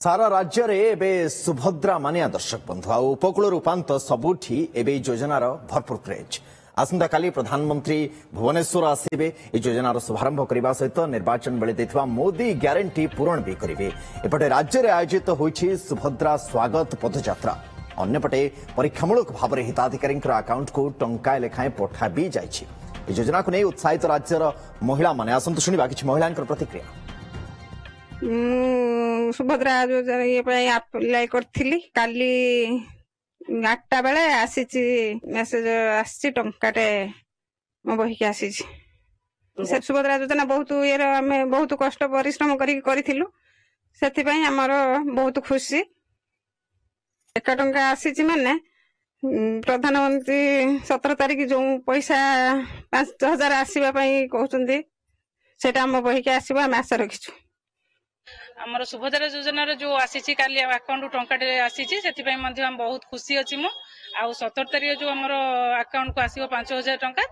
सारा राज्य रे एबे सुभद्रा मानिया दर्शक बंधु आ उपकूल रूपांत सबुठी एबे योजनार भरपूर क्रेज। आसंता काली प्रधानमंत्री भुवनेश्वर आसिबे ए योजनार शुभारंभ करने सहित निर्वाचन बेले देथिबा मोदी ग्यारंटी पूरण भी करिवे। एपटे राज्य रे आयोजित होईछि सुभद्रा स्वागत पदयात्रा। अन्यपटे परीक्षामूलक भाव में हिताधिकारी अकाउंट को टंका लेखाएं पठा भी जाइछि। ए योजना को नहीं उत्साहित राज्यर महिला माने आसंतु शुनिबा किछि महिलांकर प्रतिक्रिया। सुभद्रा योजना अप्लाई करी काली 8टा बेले आसी मेसेज आसी टंकाटे मो बही के आसी सुभद्रा योजना बहुत ये आम बहुत कष्ट परिश्रम करूँ से बहुत खुशी 1 टंका आसी माने प्रधानमंत्री 17 तारीख जो पैसा 5,000 आसवाई कहते से आम बही के आसो आम आशा रखीचु। आमर सुभद्रा योजना जो आसी काली अकाउंट टंकाटे आसी हम बहुत खुशी अच्छी मु आ 17 तारीख जो आमर अकाउंट को आसो 5,000 टंका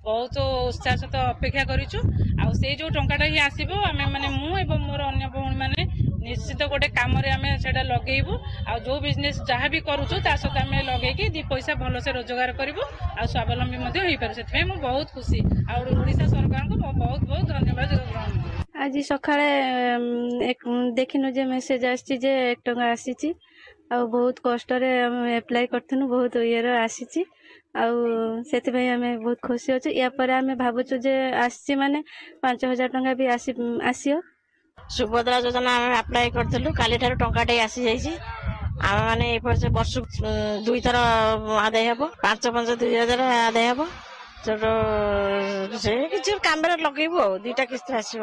बहुत उत्साह सहित अपेक्षा करूँ। से जो टंकाटा ही आसो आम मैंने मोर अन्य भौणी मैंने निश्चित गोटे कम लगेबू आ जो बिजनेस जहाँ भी करूँ सहित आम लगे 2 पैसा भलसे रोजगार करूँ आ स्वावलंबी से बहुत खुशी आशा सरकार को बहुत बहुत धन्यवाद। आज सकाळे देखिनु जे मेसेज आसी जे 1 टंका आसी बहुत कष्ट एप्लाई करथुनु बहुत इयर आसी बहुत खुशी अच्छे। या पर आम भावुचु जे आसी माने 5,000 टंका भी आसियो। सुभद्रा योजना आम अप्लाई करथुलु काली ठार टंकाटे आसी जाइछि। आम माने ए वर्ष 2 थर आदाय हेबो 5,500 2,000 आदाय हेबो से किसी काम लगे 2टा किस्त आसो।